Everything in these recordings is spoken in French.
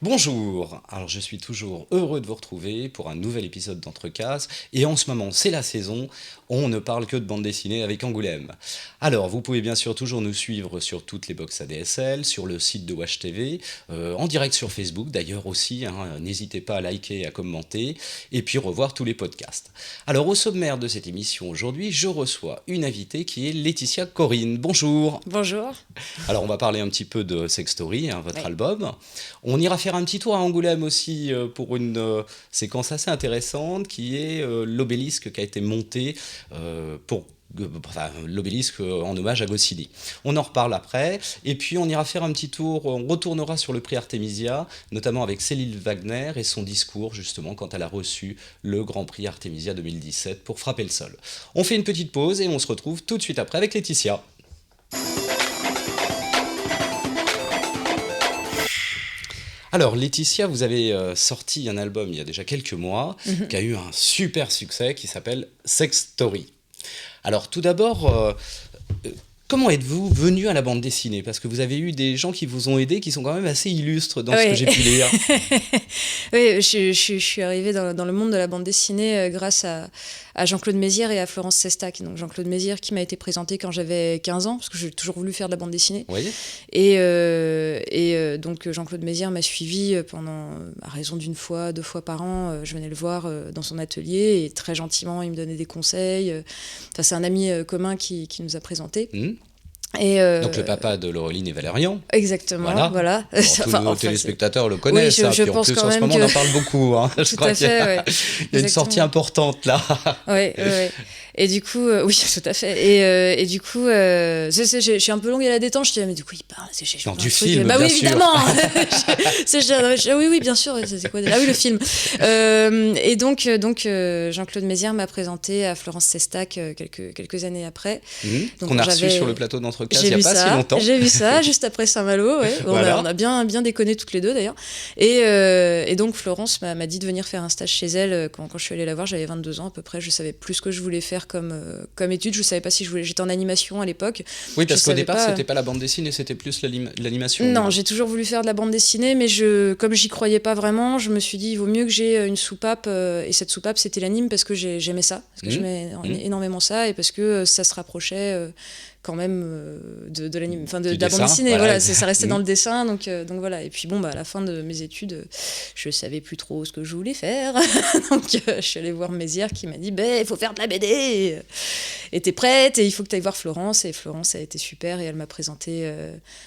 Bonjour, alors je suis toujours heureux de vous retrouver pour un nouvel épisode d'Entrecases et en ce moment c'est la saison, on ne parle que de bande dessinée avec Angoulême. Alors vous pouvez bien sûr toujours nous suivre sur toutes les box ADSL, sur le site de Wash TV, en direct sur Facebook d'ailleurs aussi, n'hésitez pas à liker et à commenter et puis revoir tous les podcasts. Alors au sommaire de cette émission aujourd'hui, je reçois une invitée qui est Laetitia Corinne. Bonjour. Bonjour. Alors on va parler un petit peu de Sex Story, votre Oui. album. On ira faire un petit tour à Angoulême aussi pour une séquence assez intéressante qui est l'obélisque qui a été monté l'obélisque en hommage à Goscinny. On en reparle après, et puis on ira faire un petit tour, on retournera sur le prix Artemisia, notamment avec Céline Wagner et son discours justement quand elle a reçu le Grand Prix Artemisia 2017 pour Frapper le sol. On fait une petite pause et on se retrouve tout de suite après avec Laetitia. Alors Laetitia, vous avez sorti un album il y a déjà quelques mois qui a eu un super succès qui s'appelle Sex Story. Alors tout d'abord, comment êtes-vous venu à la bande dessinée ? Parce que vous avez eu des gens qui vous ont aidé, qui sont quand même assez illustres dans ce que j'ai pu lire. Oui, je suis arrivée dans le monde de la bande dessinée grâce à Jean-Claude Mézières et à Florence Sestac. Donc Jean-Claude Mézières qui m'a été présenté quand j'avais 15 ans, parce que j'ai toujours voulu faire de la bande dessinée. Oui. Et donc Jean-Claude Mézières m'a suivie pendant, à raison d'une fois, 2 fois par an. Je venais le voir dans son atelier et très gentiment, il me donnait des conseils. Enfin, c'est un ami commun qui nous a présentés. Donc le papa de Laureline et Valérian. Exactement, voilà. Bon, tous nos téléspectateurs le connaissent, oui, je puis en pense plus quand en ce même moment on en parle beaucoup. Je Tout crois à qu'il y a, fait, il y a une sortie importante là. Oui. Et du coup, oui, tout à fait. Et du coup, je suis un peu longue à la détente. Je dis, mais du coup, il parle. Dans du film, bah bien oui, sûr. évidemment. Oui, bien sûr. C'est quoi déjà ? Ah oui, le film. Et donc Jean-Claude Mézières m'a présenté à Florence Sestac quelques années après. Donc, qu'on a reçu sur le plateau d'Entrecases il n'y a pas si longtemps. J'ai vu ça juste après Saint-Malo. Ouais. Voilà. On a bien déconné toutes les deux d'ailleurs. Et donc Florence m'a dit de venir faire un stage chez elle quand je suis allée la voir. J'avais 22 ans à peu près. Je savais plus ce que je voulais faire comme étude. Je savais pas si je voulais. J'étais en animation à l'époque. Oui, parce qu'au départ, c'était pas la bande dessinée, c'était plus l'animation. Non, j'ai toujours voulu faire de la bande dessinée, mais comme j'y croyais pas vraiment, je me suis dit il vaut mieux que j'ai une soupape. Et cette soupape, c'était l'anime parce que j'aimais ça, parce que j'aimais énormément ça, et parce que ça se rapprochait quand même de l'anime, enfin de la bande dessinée. Voilà, ça restait dans le dessin, donc voilà. Et puis à la fin de mes études, je savais plus trop ce que je voulais faire, donc je suis allée voir Mézières qui m'a dit il faut faire de la BD, et t'es prête, et il faut que tu ailles voir Florence. Et Florence a été super, et elle m'a présenté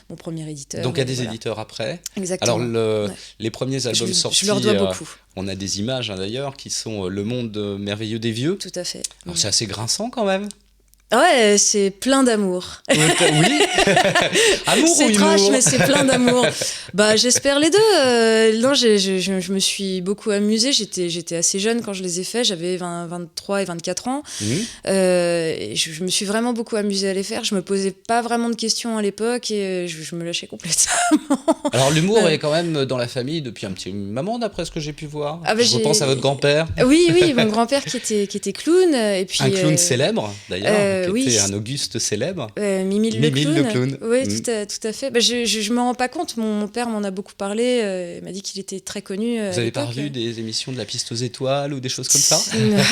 mon premier éditeur. Donc il y a des éditeurs après. Exactement. Alors les premiers albums sortis, je leur dois beaucoup. On a des images d'ailleurs qui sont Le monde merveilleux des vieux. Tout à fait. Alors c'est assez grinçant quand même. Ouais, c'est plein d'amour. Oui. Amour ou c'est humour ? trash, mais c'est plein d'amour. J'espère les deux. Non, je me suis beaucoup amusée. J'étais assez jeune quand je les ai faits. J'avais 23 et 24 ans. Et je me suis vraiment beaucoup amusée à les faire. Je me posais pas vraiment de questions à l'époque et je me lâchais complètement. Alors l'humour est quand même dans la famille depuis un petit moment, d'après ce que j'ai pu voir. Je repense à votre grand-père. Oui, mon grand-père qui était clown. Et puis, un clown célèbre d'ailleurs. Qui était oui, un Auguste célèbre. Mimile le clown. Oui, tout à fait. Je me rends pas compte. Mon père m'en a beaucoup parlé. Il m'a dit qu'il était très connu. Vous avez pas revu des émissions de la Piste aux étoiles ou des choses comme ça ?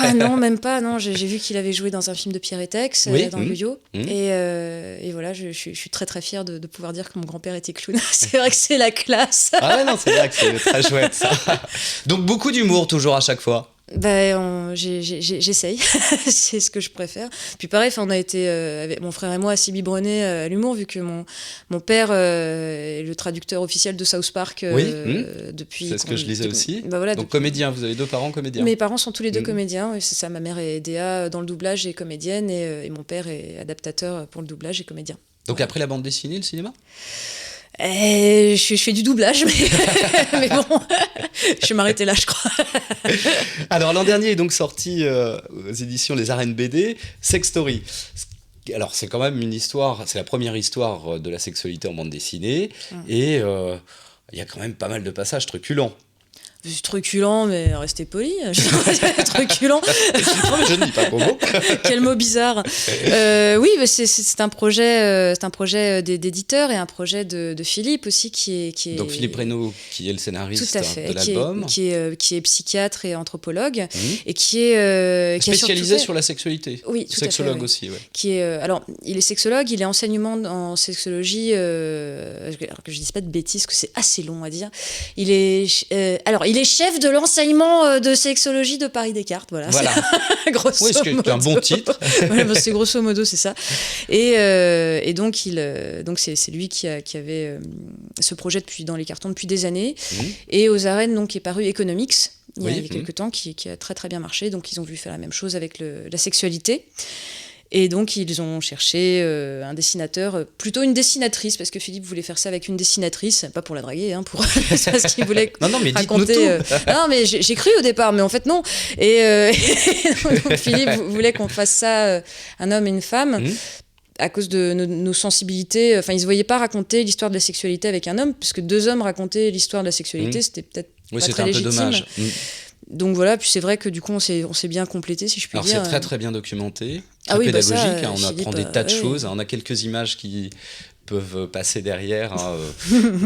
Ah non, même pas. Non, j'ai vu qu'il avait joué dans un film de Pierre et Tex, dans Yo-Yo. Et voilà, je suis très très fière de pouvoir dire que mon grand-père était clown. C'est vrai que c'est la classe. Ah ouais, non, c'est vrai que c'est très chouette ça. Donc beaucoup d'humour toujours à chaque fois. J'essaye, c'est ce que je préfère. Puis pareil, on a été, avec mon frère et moi, assez biberonnés à l'humour, vu que mon père est le traducteur officiel de South Park depuis... C'est ce que je lisais aussi. Voilà, donc comédien, vous avez 2 parents comédiens. Mes parents sont tous les 2 comédiens, c'est ça. Ma mère est DA dans le doublage et comédienne, et mon père est adaptateur pour le doublage et comédien. Donc après la bande dessinée, le cinéma ? Je fais du doublage, mais bon, je vais m'arrêter là, je crois. Alors l'an dernier est donc sorti aux éditions Les Arènes BD, Sex Story. Alors, c'est quand même une histoire, c'est la première histoire de la sexualité en bande dessinée, et il y a quand même pas mal de passages truculents. C'est truculent, mais restez poli. Truculent. Non, mais je ne dis pas gros mot. Quel mot bizarre. Oui, mais c'est un projet, d'éditeur et un projet de Philippe aussi qui est. Donc Philippe Reynaud, qui est le scénariste tout à fait, de l'album, qui est psychiatre et anthropologue et qui est qui a spécialisé surtout sur la sexualité. Oui, tout sexologue à fait, oui. aussi, ouais. Qui est alors il est sexologue, il est enseignement en sexologie. Alors que je dise pas de bêtises, que c'est assez long à dire. Il est il est chef de l'enseignement de sexologie de Paris Descartes, voilà. Grosso oui, c'est un bon titre. Voilà, c'est grosso modo, c'est ça. Et donc, c'est lui qui avait ce projet dans les cartons depuis des années. Et aux arènes, donc, est paru Economics il y a quelques temps, qui a très très bien marché. Donc, ils ont voulu faire la même chose avec la sexualité. Et donc, ils ont cherché un dessinateur, plutôt une dessinatrice, parce que Philippe voulait faire ça avec une dessinatrice, pas pour la draguer, c'est parce qu'il voulait non, mais raconter. Non, mais j'ai cru au départ, mais en fait, non. Et donc, Philippe voulait qu'on fasse ça, un homme et une femme. À cause de nos sensibilités, enfin, ils ne se voyaient pas raconter l'histoire de la sexualité avec un homme, puisque deux hommes racontaient l'histoire de la sexualité, c'était peut-être pas très légitime. Oui, c'était un peu dommage. Donc voilà, puis c'est vrai que du coup, on s'est bien complété, si je puis dire. Alors c'est très très bien documenté, très pédagogique, on apprend des tas de choses, on a quelques images qui peuvent passer derrière.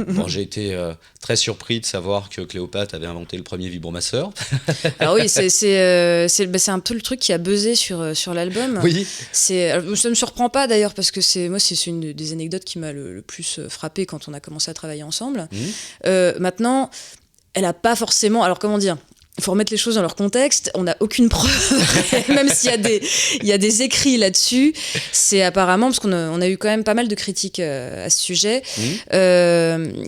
Bon, j'ai été très surpris de savoir que Cléopâtre avait inventé le premier vibromasseur. Alors oui, c'est un peu le truc qui a buzzé sur l'album. Oui. Ça ne me surprend pas d'ailleurs, parce que c'est une des anecdotes qui m'a le plus frappé quand on a commencé à travailler ensemble. Maintenant, elle n'a pas forcément... Alors comment dire ? Il faut remettre les choses dans leur contexte. On n'a aucune preuve, même s'il y a des écrits là-dessus. C'est apparemment, parce qu'on a eu quand même pas mal de critiques à ce sujet.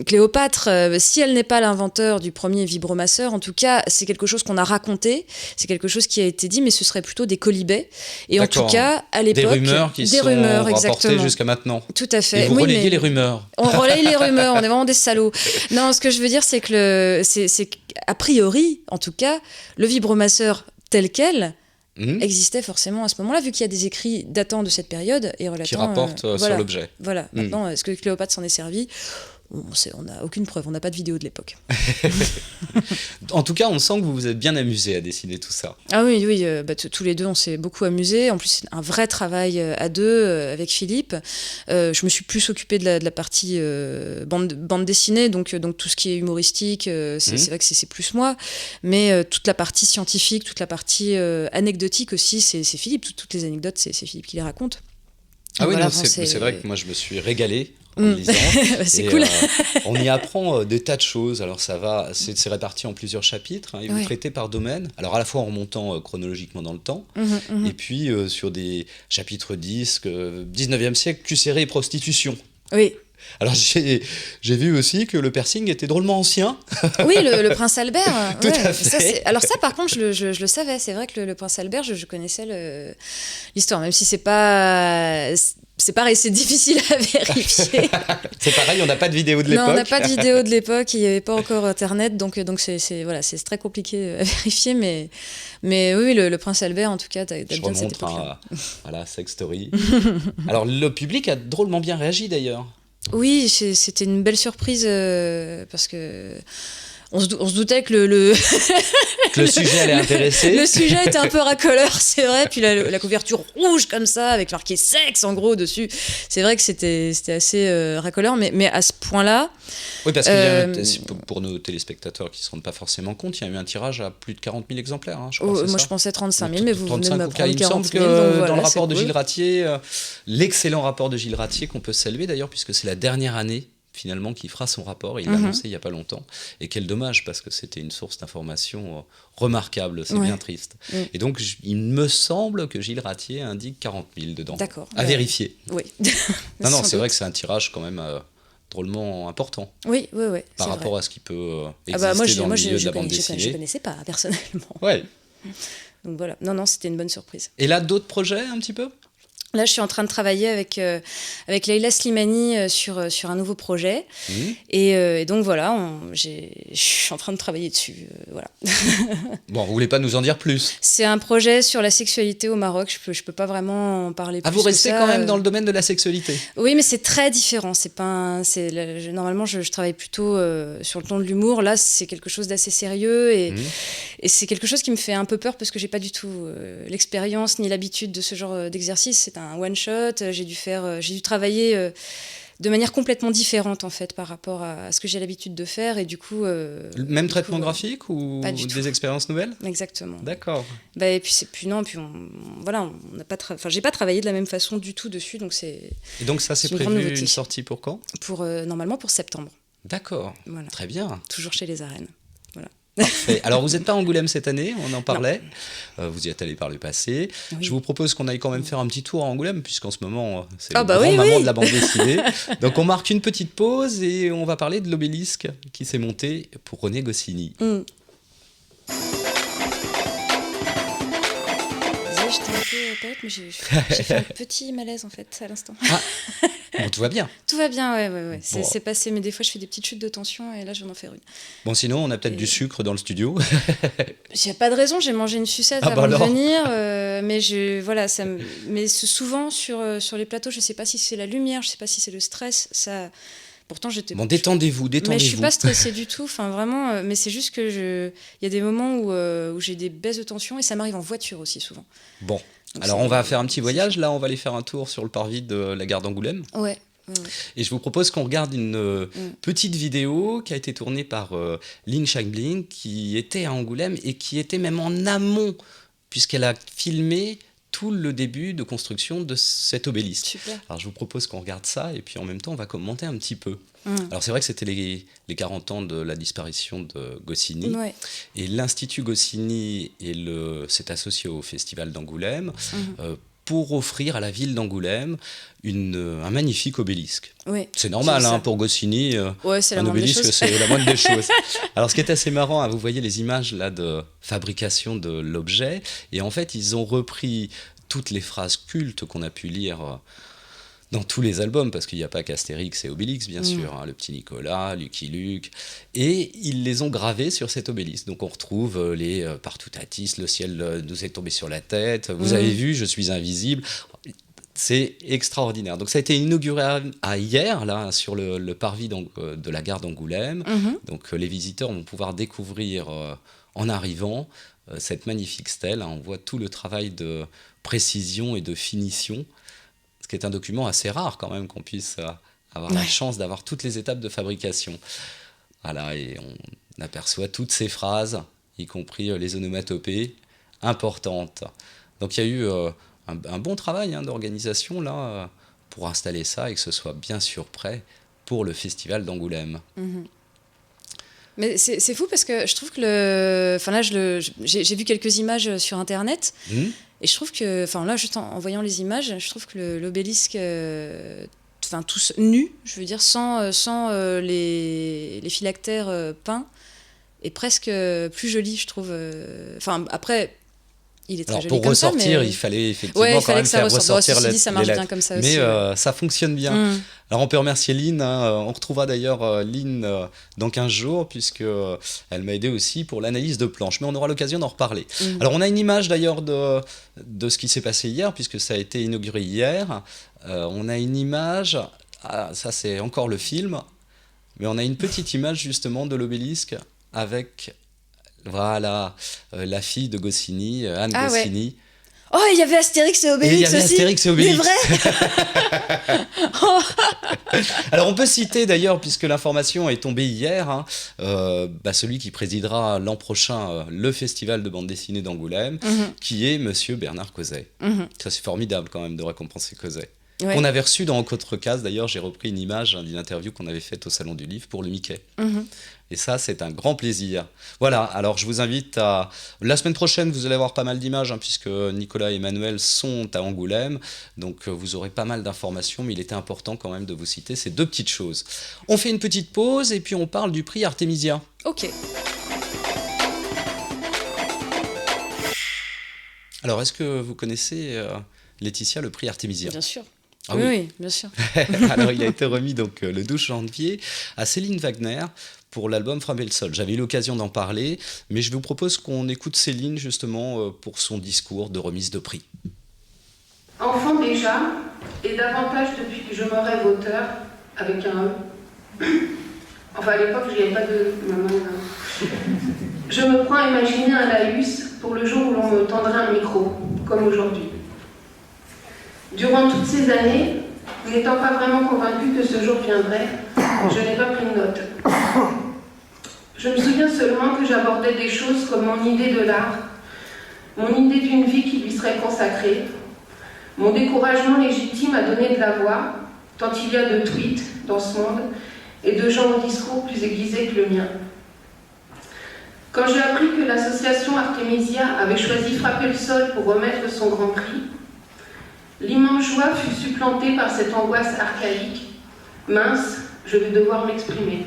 Cléopâtre, si elle n'est pas l'inventeur du premier vibromasseur, en tout cas, c'est quelque chose qu'on a raconté. C'est quelque chose qui a été dit, mais ce serait plutôt des colibets. Et en tout cas, à l'époque... Des rumeurs qui sont rapportées jusqu'à maintenant. Tout à fait. Et vous relayez les rumeurs. On relaye les rumeurs, on est vraiment des salauds. Non, ce que je veux dire, c'est que a priori, en tout cas, le vibromasseur tel quel existait forcément à ce moment-là, vu qu'il y a des écrits datant de cette période et relatant... Qui rapportent sur l'objet. Voilà. Maintenant, est-ce que Cléopâtre s'en est servi ? On n'a aucune preuve, on n'a pas de vidéo de l'époque. En tout cas, on sent que vous vous êtes bien amusés à dessiner tout ça. Ah oui, tous les deux, on s'est beaucoup amusés. En plus, c'est un vrai travail à deux avec Philippe. Je me suis plus occupée de la partie bande dessinée, donc tout ce qui est humoristique, c'est vrai que c'est plus moi. Mais toute la partie scientifique, toute la partie anecdotique aussi, c'est Philippe. Toutes les anecdotes, c'est Philippe qui les raconte. Ah oui, c'est vrai que moi, je me suis régalé en lisant. C'est cool. On y apprend des tas de choses. Alors c'est réparti en plusieurs chapitres, et vous traitez par domaine. Alors à la fois en remontant chronologiquement dans le temps, et puis sur des chapitres 10, 19e siècle, cul serré et prostitution. Oui. Alors j'ai vu aussi que le piercing était drôlement ancien. Oui, le prince Albert. Tout à fait. Alors ça, par contre, je le savais. C'est vrai que le prince Albert, je connaissais l'histoire, même si c'est pareil, c'est difficile à vérifier. C'est pareil, on n'a pas de vidéo de l'époque. Non, on n'a pas de vidéo de l'époque, il n'y avait pas encore Internet, donc c'est très compliqué à vérifier, mais oui, le prince Albert, en tout cas, date bien de cette époque-là. Voilà, Sex Story. Alors, le public a drôlement bien réagi, d'ailleurs. Oui, c'était une belle surprise, parce que... On se doutait que le sujet allait intéresser. Le sujet était un peu racoleur, c'est vrai. Puis la couverture rouge comme ça, avec marqué sexe en gros dessus. C'est vrai que c'était assez racoleur, mais à ce point-là... Oui, parce que pour nos téléspectateurs qui ne se rendent pas forcément compte, il y a eu un tirage à plus de 40 000 exemplaires. Je crois, moi, je pensais 35 000, mais vous venez de m'apprendre 40 000. Il me semble que dans le rapport de Gilles Ratier, l'excellent rapport de Gilles Ratier, qu'on peut saluer d'ailleurs, puisque c'est la dernière année finalement qui fera son rapport, il l'a annoncé il n'y a pas longtemps, et quel dommage parce que c'était une source d'information remarquable, c'est bien triste. Et donc il me semble que Gilles Ratier indique 40 000 dedans. D'accord. À vérifier. Oui. Non, c'est vrai que c'est un tirage quand même drôlement important. Oui. Par rapport à ce qui peut exister dans le milieu de la bande dessinée. Je ne connaissais pas personnellement. Ouais. Donc voilà, non, c'était une bonne surprise. Et là, d'autres projets un petit peu ? Là, je suis en train de travailler avec Leïla Slimani sur un nouveau projet. Et donc, voilà, je suis en train de travailler dessus. Voilà. Bon, vous voulez pas nous en dire plus? C'est un projet sur la sexualité au Maroc. Je peux pas vraiment en parler plus. Vous restez que ça. quand même dans le domaine de la sexualité? Oui, mais c'est très différent. C'est pas normalement, je travaille plutôt sur le ton de l'humour. Là, c'est quelque chose d'assez sérieux. Et c'est quelque chose qui me fait un peu peur parce que j'ai pas du tout l'expérience ni l'habitude de ce genre d'exercice. C'est un one-shot. J'ai dû travailler de manière complètement différente en fait par rapport à ce que j'ai l'habitude de faire et du coup même traitement graphique ou des expériences nouvelles? Exactement. D'accord. Et puis voilà, on n'a pas j'ai pas travaillé de la même façon du tout dessus, donc c'est. Et donc ça, c'est prévu une sortie pour quand? Normalement pour septembre. D'accord. Voilà. Très bien. Toujours chez les Arènes. Voilà. Parfait. Alors, vous n'êtes pas à Angoulême cette année, on en parlait. Vous y êtes allé par le passé. Oui. Je vous propose qu'on aille quand même faire un petit tour à Angoulême, puisqu'en ce moment, c'est le grand moment de la bande dessinée. Donc, on marque une petite pause et on va parler de l'obélisque qui s'est monté pour René Goscinny. J'étais un peu poète, mais j'ai fait un petit malaise en fait à l'instant. Bon, tout va bien. Tout va bien, ouais. C'est passé, mais des fois je fais des petites chutes de tension et là je vais en faire une. Bon, sinon on a peut-être du sucre dans le studio. Il n'y a pas de raison, j'ai mangé une sucette avant de venir, mais souvent sur les plateaux, je sais pas si c'est la lumière, je sais pas si c'est le stress, ça. Pourtant, Bon, détendez-vous. Mais je suis pas stressée du tout, enfin vraiment. Mais c'est juste que il y a des moments où j'ai des baisses de tension et ça m'arrive en voiture aussi souvent. Bon, donc alors on va faire un petit voyage. Là, on va aller faire un tour sur le parvis de la gare d'Angoulême. Ouais. Et je vous propose qu'on regarde une petite vidéo qui a été tournée par Lynn Shangbling, qui était à Angoulême et qui était même en amont, puisqu'elle a filmé tout le début de construction de cet obélisque. Super. Alors je vous propose qu'on regarde ça et puis en même temps on va commenter un petit peu. Alors c'est vrai que c'était les 40 ans de la disparition de Goscinny. Ouais. Et l'Institut Goscinny s'est associé au Festival d'Angoulême pour offrir à la ville d'Angoulême un magnifique obélisque. Oui, c'est normal pour Goscinny, un obélisque, c'est la moindre des choses. Alors ce qui est assez marrant, vous voyez les images là, de fabrication de l'objet, et en fait ils ont repris toutes les phrases cultes qu'on a pu lire dans tous les albums, parce qu'il n'y a pas qu'Astérix et Obélix, bien sûr, le petit Nicolas, Lucky Luke, et ils les ont gravés sur cet obélisque. Donc on retrouve les Partoutatis, le ciel nous est tombé sur la tête, vous avez vu, je suis invisible. C'est extraordinaire. Donc ça a été inauguré hier, là, sur le parvis de la gare d'Angoulême. Donc les visiteurs vont pouvoir découvrir, en arrivant, cette magnifique stèle. On voit tout le travail de précision et de finition, ce qui est un document assez rare quand même, qu'on puisse avoir la chance d'avoir toutes les étapes de fabrication. Voilà, et on aperçoit toutes ces phrases, y compris les onomatopées importantes. Donc il y a eu un bon travail d'organisation là, pour installer ça et que ce soit bien sûr prêt pour le festival d'Angoulême. Mais c'est fou parce que je trouve que j'ai vu quelques images sur internet et je trouve que, là juste en voyant les images, je trouve que l'obélisque, tous nus, je veux dire sans les phylactères peints, est presque plus joli, je trouve. Après. Il est très joli pour ressortir, comme ça, mais... il fallait effectivement quand même faire ressortir les ça marche lettres. Bien comme ça mais aussi. Ça fonctionne bien. Alors on peut remercier Lynn. On retrouvera d'ailleurs Lynn dans 15 jours, puisqu'elle m'a aidé aussi pour l'analyse de planches. Mais on aura l'occasion d'en reparler. Alors on a une image d'ailleurs de ce qui s'est passé hier, puisque ça a été inauguré hier. On a une image, ça c'est encore le film, mais on a une petite image justement de l'obélisque avec... Voilà, la fille de Goscinny, Anne Goscinny. Ouais. Oh, il y avait Astérix et Obélix aussi. Astérix et Obélix. C'est vrai. Alors on peut citer d'ailleurs, puisque l'information est tombée hier, celui qui présidera l'an prochain le festival de bande dessinée d'Angoulême, qui est Monsieur Bernard Cauzet. Ça c'est formidable quand même de récompenser Cauzet. Ouais. On avait reçu dans Contrecase, d'ailleurs j'ai repris une image d'une interview qu'on avait faite au Salon du Livre pour le Mickey. Et ça, c'est un grand plaisir. Voilà, alors je vous invite à... La semaine prochaine, vous allez avoir pas mal d'images, puisque Nicolas et Emmanuel sont à Angoulême. Donc vous aurez pas mal d'informations, mais il était important quand même de vous citer ces deux petites choses. On fait une petite pause et puis on parle du prix Artemisia. Ok. Alors, est-ce que vous connaissez Laetitia, le prix Artemisia. Bien sûr. Ah oui, bien sûr. Alors, il a été remis donc le 12 janvier à Céline Wagner pour l'album Frapper le sol. J'avais eu l'occasion d'en parler, mais je vous propose qu'on écoute Céline justement pour son discours de remise de prix. Enfant déjà, et davantage depuis que je me rêve auteur, avec un E. Enfin, à l'époque, je n'y avais pas de maman. Je me prends à imaginer un laïus pour le jour où l'on me tendrait un micro, comme aujourd'hui. Durant toutes ces années, n'étant pas vraiment convaincue que ce jour viendrait, je n'ai pas pris de note. Je me souviens seulement que j'abordais des choses comme mon idée de l'art, mon idée d'une vie qui lui serait consacrée, mon découragement légitime à donner de la voix, tant il y a de tweets dans ce monde, et de gens au discours plus aiguisés que le mien. Quand j'ai appris que l'association Artemisia avait choisi Frapper le sol pour remettre son grand prix, l'immense joie fut supplantée par cette angoisse archaïque. Mince, je vais devoir m'exprimer.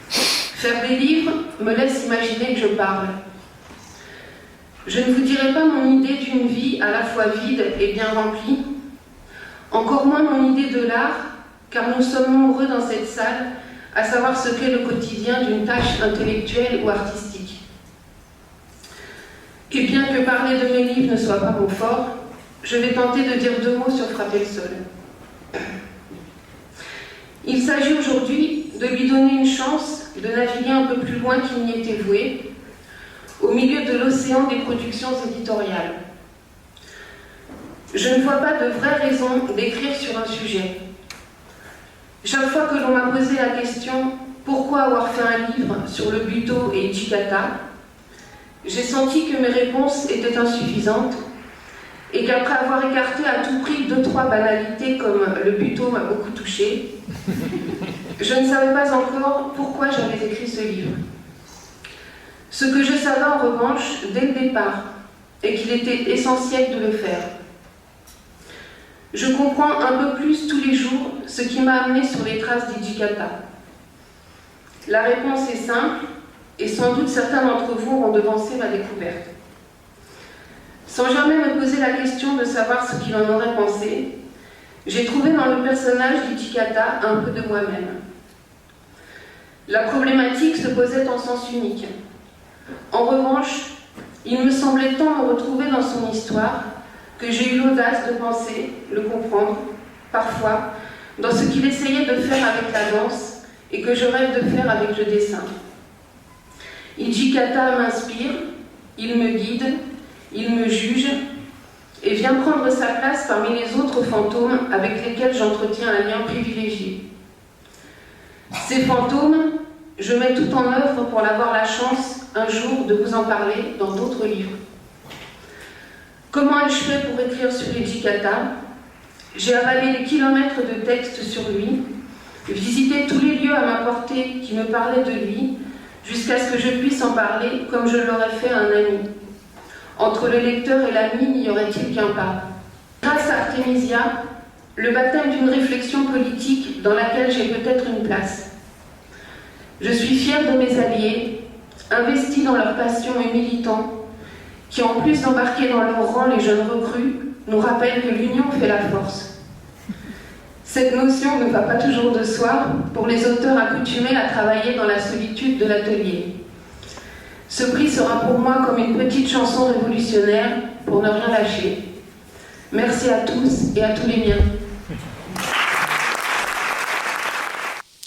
Faire des livres me laisse imaginer que je parle. Je ne vous dirai pas mon idée d'une vie à la fois vide et bien remplie, encore moins mon idée de l'art, car nous sommes nombreux dans cette salle à savoir ce qu'est le quotidien d'une tâche intellectuelle ou artistique. Et bien que parler de mes livres ne soit pas mon fort, je vais tenter de dire 2 mots sur Frapper le sol. Il s'agit aujourd'hui de lui donner une chance de naviguer un peu plus loin qu'il n'y était voué, au milieu de l'océan des productions éditoriales. Je ne vois pas de vraie raison d'écrire sur un sujet. Chaque fois que l'on m'a posé la question « Pourquoi avoir fait un livre sur le buto et Hijikata ?», j'ai senti que mes réponses étaient insuffisantes et qu'après avoir écarté à tout prix 2-3 banalités comme « le buto m'a beaucoup touché », je ne savais pas encore pourquoi j'avais écrit ce livre. Ce que je savais en revanche dès le départ est qu'il était essentiel de le faire. Je comprends un peu plus tous les jours ce qui m'a amené sur les traces d'Hijikata. La réponse est simple, et sans doute certains d'entre vous ont devancé ma découverte. Sans jamais me poser la question de savoir ce qu'il en aurait pensé, j'ai trouvé dans le personnage d'Hijikata un peu de moi-même. La problématique se posait en sens unique. En revanche, il me semblait tant me retrouver dans son histoire que j'ai eu l'audace de penser, le comprendre, parfois, dans ce qu'il essayait de faire avec la danse et que je rêve de faire avec le dessin. Hijikata m'inspire, il me guide, il me juge et vient prendre sa place parmi les autres fantômes avec lesquels j'entretiens un lien privilégié. Ces fantômes, je mets tout en œuvre pour avoir la chance, un jour, de vous en parler dans d'autres livres. Comment ai-je fait pour écrire sur Hijikata ? J'ai avalé des kilomètres de textes sur lui, visité tous les lieux à ma portée qui me parlaient de lui, jusqu'à ce que je puisse en parler comme je l'aurais fait à un ami. Entre le lecteur et l'ami, n'y aurait-il qu'un pas. Grâce à Artemisia, le baptême d'une réflexion politique dans laquelle j'ai peut-être une place. Je suis fière de mes alliés, investis dans leur passion et militants, qui en plus d'embarquer dans leur rang les jeunes recrues, nous rappellent que l'union fait la force. Cette notion ne va pas toujours de soi pour les auteurs accoutumés à travailler dans la solitude de l'atelier. Ce prix sera pour moi comme une petite chanson révolutionnaire pour ne rien lâcher. Merci à tous et à tous les miens.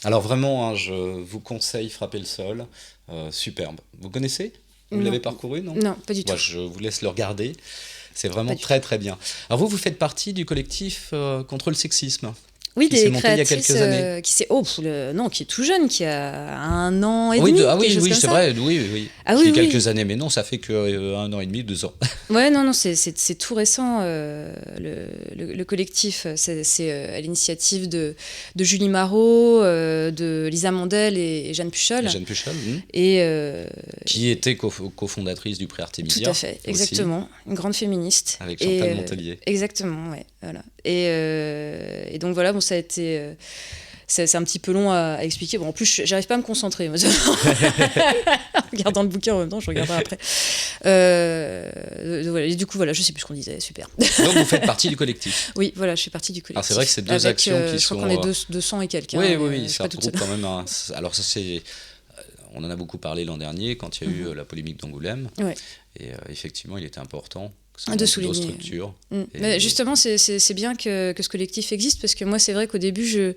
Alors vraiment, hein, je vous conseille Frapper le sol, superbe. Vous connaissez ? Vous l'avez parcouru, non ? Non, pas du tout. Moi, je vous laisse le regarder. C'est vraiment très très bien. Alors vous faites partie du collectif contre le sexisme. Oui, qui s'est des monté il y a créatrices quelques années. Qui est tout jeune, qui a 1 an et Oui, demi. oui, c'est vrai, oui. Ah Qui oui, est oui. quelques années, mais non, ça fait que 1 an et demi, 2 ans. Ouais, non, c'est tout récent. Le collectif, c'est à l'initiative de Julie Marot, de Lisa Mandel et Jeanne Puchol. Jeanne Puchol, qui était cofondatrice du prix Artemisia. Tout à fait, exactement. Une grande féministe. Avec Chantal Montelier. Exactement, ouais, voilà. Et donc voilà, ça a été... c'est un petit peu long à expliquer. Bon, en plus, j'arrive pas à me concentrer. regardant le bouquin en même temps, je regarderai après. Voilà, et du coup, voilà, je sais plus ce qu'on disait, super. Donc vous faites partie du collectif. Oui, voilà, je fais partie du collectif. Alors c'est vrai que c'est deux actions qui je sont... crois qu'on est 200 et quelques. Oui, je suis ça pas toute regroupe seule. quand même Alors ça c'est... On en a beaucoup parlé l'an dernier quand il y a eu la polémique d'Angoulême. Ouais. Et effectivement, il était important que de ça souligner. structure. Mais justement, c'est bien que ce collectif existe, parce que moi, c'est vrai qu'au début, je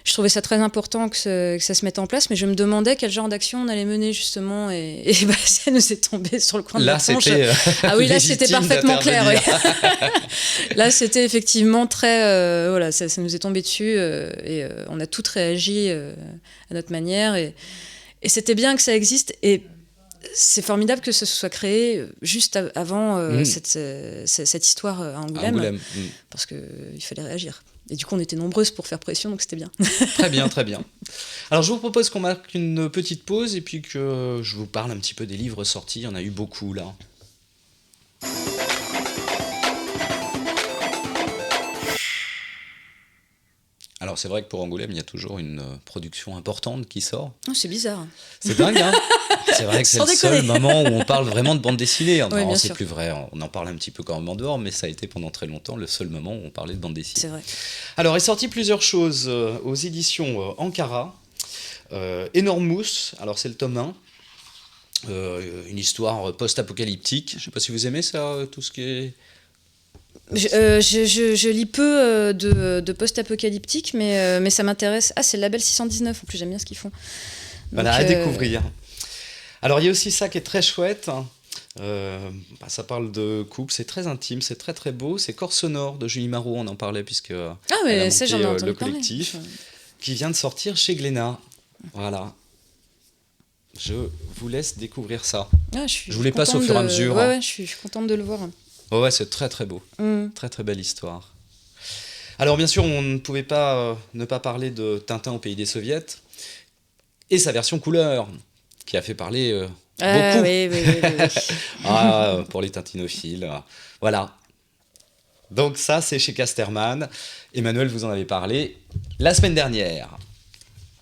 trouvais ça très important que ça se mette en place, mais je me demandais quel genre d'action on allait mener, justement, et bah, ça nous est tombé sur le coin de la tronche. Ah oui, là, c'était parfaitement clair. Ouais. Là, c'était effectivement très... voilà, ça nous est tombé dessus, et on a toutes réagi à notre manière, et c'était bien que ça existe, et c'est formidable que ce soit créé juste avant cette histoire à Angoulême. Parce qu'il fallait réagir. Et du coup, on était nombreuses pour faire pression, donc c'était bien. Très bien, très bien. Alors, je vous propose qu'on marque une petite pause et puis que je vous parle un petit peu des livres sortis. Il y en a eu beaucoup, là. Alors, c'est vrai que pour Angoulême, il y a toujours une production importante qui sort. Oh, c'est bizarre. C'est dingue, hein. C'est vrai que c'est le seul moment où on parle vraiment de bande dessinée. Oui, Non, c'est plus vrai. On en parle un petit peu quand même en dehors, mais ça a été pendant très longtemps le seul moment où on parlait de bande dessinée. C'est vrai. Alors, est sorti plusieurs choses aux éditions Ankara. Enormous, alors c'est le tome 1. Une histoire post-apocalyptique. Je ne sais pas si vous aimez ça, tout ce qui est... Je lis peu de post-apocalyptique, mais ça m'intéresse. Ah, c'est le label 619, en plus, j'aime bien ce qu'ils font. Donc, voilà, à découvrir. Alors, il y a aussi ça qui est très chouette. Ça parle de couple, c'est très intime, c'est très très beau. C'est Corps sonore de Julie Marot, on en parlait, puisque elle a monté j'en ai entendu le collectif qui vient de sortir chez Glénat. Voilà. Je vous laisse découvrir ça. Je vous les passe au fur et à mesure. Ouais, je suis contente de le voir. Oh ouais, c'est très très beau. Très très belle histoire. Alors bien sûr, on ne pouvait pas ne pas parler de Tintin au pays des soviets et sa version couleur, qui a fait parler beaucoup. Oui. Pour les tintinophiles. Voilà. Donc ça, c'est chez Casterman. Emmanuel, vous en avez parlé la semaine dernière.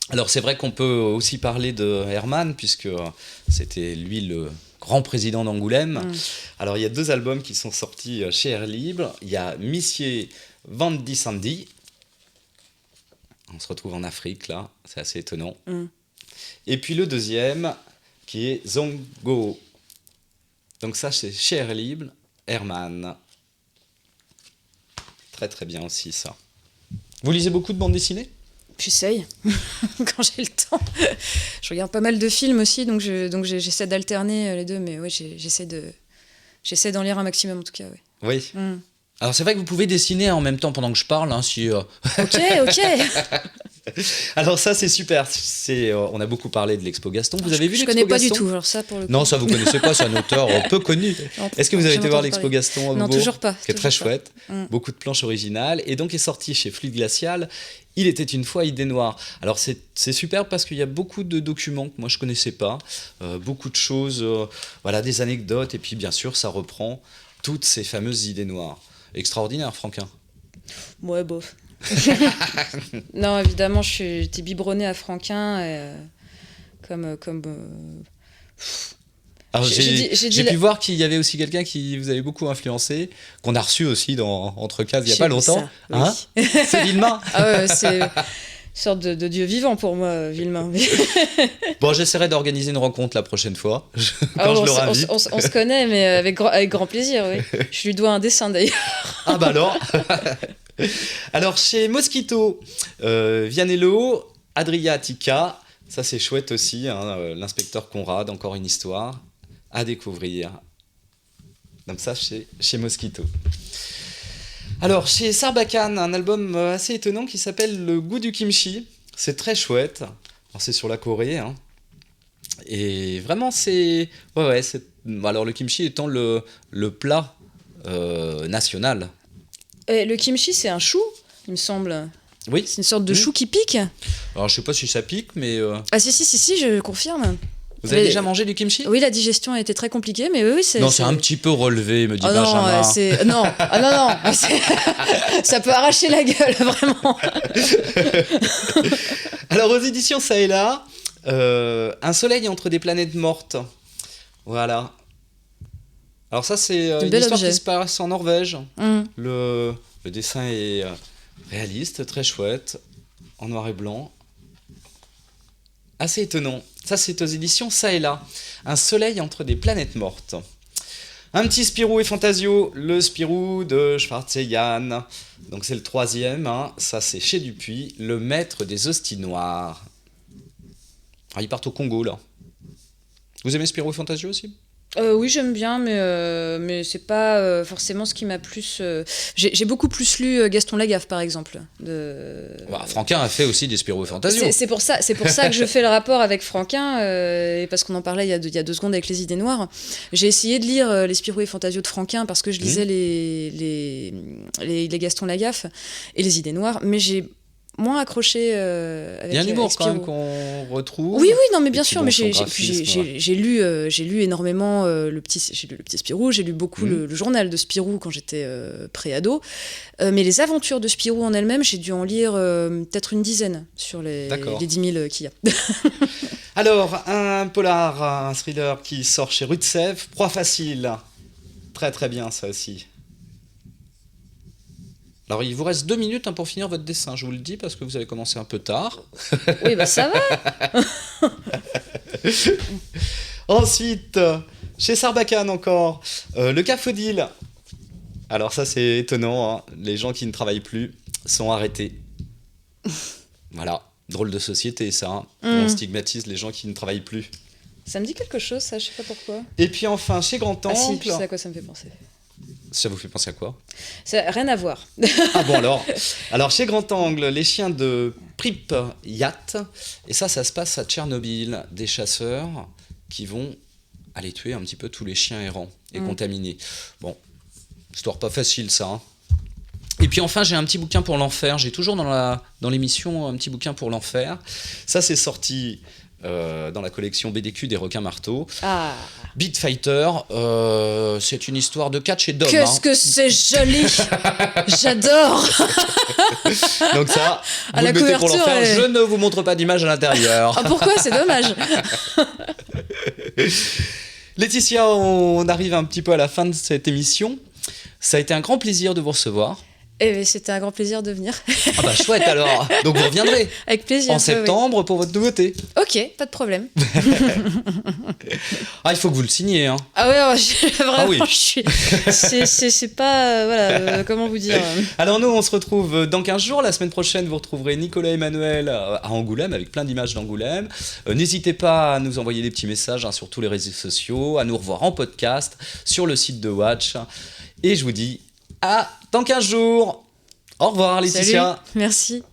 Alors c'est vrai qu'on peut aussi parler de Herman, puisque c'était lui le grand président d'Angoulême. Alors il y a 2 albums qui sont sortis chez Air Libre. Il y a Missier Vandi Sandy. On se retrouve en Afrique là, c'est assez étonnant. Et puis le deuxième qui est Zongo. Donc ça c'est chez Air Libre, Herman. Très très bien aussi ça. Vous lisez beaucoup de bandes dessinées ? J'essaye, quand j'ai le temps. Je regarde pas mal de films aussi, donc j'essaie d'alterner les deux, mais oui, j'essaie d'en lire un maximum en tout cas. Ouais. Oui. Alors c'est vrai que vous pouvez dessiner en même temps pendant que je parle. Hein, si, Ok. Alors ça c'est super. On a beaucoup parlé de l'Expo Gaston. Vous avez vu l'Expo Gaston ? Je connais pas du tout. Alors ça pour le coup. Non, ça vous connaissez pas. C'est un auteur peu connu. Est-ce que vous avez été voir l'Expo Gaston à Non, Beaubourg ? toujours pas. Qui est très chouette. Beaucoup de planches originales et donc est sorti chez Fluide Glacial. Il était une fois Idée Noire. Alors c'est super parce qu'il y a beaucoup de documents que moi je connaissais pas, beaucoup de choses, des anecdotes et puis bien sûr ça reprend toutes ces fameuses idées noires. Extraordinaire, Franquin. Ouais, bof. Non, évidemment, j'étais biberonnée à Franquin, comme Alors j'ai pu voir qu'il y avait aussi quelqu'un qui vous avait beaucoup influencé, qu'on a reçu aussi dans Entre Cases il n'y a pas longtemps. Ça, oui. Hein c'est Villemain. Ah ouais, c'est une sorte de dieu vivant pour moi, Villemain. Bon, j'essaierai d'organiser une rencontre la prochaine fois, quand je l'aurai invité. On se connaît, mais avec grand plaisir, oui. Je lui dois un dessin d'ailleurs. Ah bah alors. Alors chez Mosquito, Vianello, Adriatica, ça c'est chouette aussi, hein, l'inspecteur Conrad, encore une histoire à découvrir. Comme ça chez Mosquito. Alors chez Sarbacane, un album assez étonnant qui s'appelle Le goût du kimchi. C'est très chouette. Alors, c'est sur la Corée, hein. Et vraiment c'est... Alors le kimchi étant le plat national. Le kimchi, c'est un chou, il me semble. Oui. C'est une sorte de chou qui pique. Alors je sais pas si ça pique, mais... Ah si, je confirme. Vous avez déjà mangé du kimchi ? Oui, la digestion a été très compliquée, mais oui, c'est... Non, c'est un petit peu relevé, me dit Benjamin. Non, ça peut arracher la gueule, vraiment. Alors aux éditions Ça et Là, Un soleil entre des planètes mortes. Voilà. Alors ça, c'est une bel histoire objet. qui se passe en Norvège. Le dessin est réaliste, très chouette, en noir et blanc. Assez étonnant. Ça, c'est aux éditions Ça et Là. Un soleil entre des planètes mortes. Un petit Spirou et Fantasio, le Spirou de Schwarzenegger. Donc c'est le 3e, hein. Ça c'est chez Dupuis, le maître des hosties noires. Ah, ils partent au Congo là. Vous aimez Spirou et Fantasio aussi ? Oui, j'aime bien, mais c'est pas forcément ce qui m'a plus... J'ai beaucoup plus lu Gaston Lagaffe, par exemple. Franquin a fait aussi des Spirou et Fantasio. C'est pour ça que je fais le rapport avec Franquin, et parce qu'on en parlait il y a 2 secondes avec les idées noires. J'ai essayé de lire les Spirou et Fantasio de Franquin parce que je lisais les Gaston Lagaffe et les idées noires, mais j'ai moins accroché avec Il y a un humour avec quand même Spirou. qu'on retrouve. Oui, non, mais bien Et puis sûr, bon, mais son j'ai lu énormément le petit Spirou, j'ai lu beaucoup le journal de Spirou quand j'étais pré-ado, mais les aventures de Spirou en elles-mêmes, j'ai dû en lire peut-être une dizaine sur les 10 000 qu'il y a. Alors, un polar, un thriller qui sort chez Rue de Sèvres, Proie facile. Très très bien ça aussi. Alors, il vous reste 2 minutes pour finir votre dessin, je vous le dis, parce que vous avez commencé un peu tard. Oui, bah ça va. Ensuite, chez Sarbacane encore, le Cafodil. Alors ça, c'est étonnant, hein. Les gens qui ne travaillent plus sont arrêtés. Voilà, drôle de société ça, hein. On stigmatise les gens qui ne travaillent plus. Ça me dit quelque chose, ça, je sais pas pourquoi. Et puis enfin, chez Grand Ah si, Oncle... je sais à quoi ça me fait penser. Ça vous fait penser à quoi ? Ça n'a rien à voir. Ah bon alors chez Grand Angle, les chiens de Prip Yacht, et ça se passe à Tchernobyl, des chasseurs qui vont aller tuer un petit peu tous les chiens errants et contaminés. Bon, histoire pas facile ça, hein. Et puis enfin, j'ai un petit bouquin pour l'enfer, j'ai toujours dans l'émission un petit bouquin pour l'enfer. Ça c'est sorti dans la collection BDQ des requins marteaux. Ah. Beat Fighter, c'est une histoire de catch et d'homme. Qu'est-ce que c'est joli. J'adore. Donc ça, À vous la le mettez pour couverture, l'enfer, je ne vous montre pas d'image à l'intérieur. Ah, pourquoi ? C'est dommage. Laetitia, on arrive un petit peu à la fin de cette émission. Ça a été un grand plaisir de vous recevoir. Et c'était un grand plaisir de venir. Ah bah chouette alors. Donc vous reviendrez Avec plaisir. en septembre pour votre nouveauté. Ok, pas de problème. Ah, il faut que vous le signiez, hein. Ah ouais, vraiment, Ah oui. c'est pas... voilà, comment vous dire Alors nous, on se retrouve dans 15 jours. La semaine prochaine, vous retrouverez Nicolas Emmanuel à Angoulême avec plein d'images d'Angoulême. N'hésitez pas à nous envoyer des petits messages sur tous les réseaux sociaux, à nous revoir en podcast sur le site de Watch. Et je vous dis à dans 15 jours. Au revoir Laetitia. Salut, merci.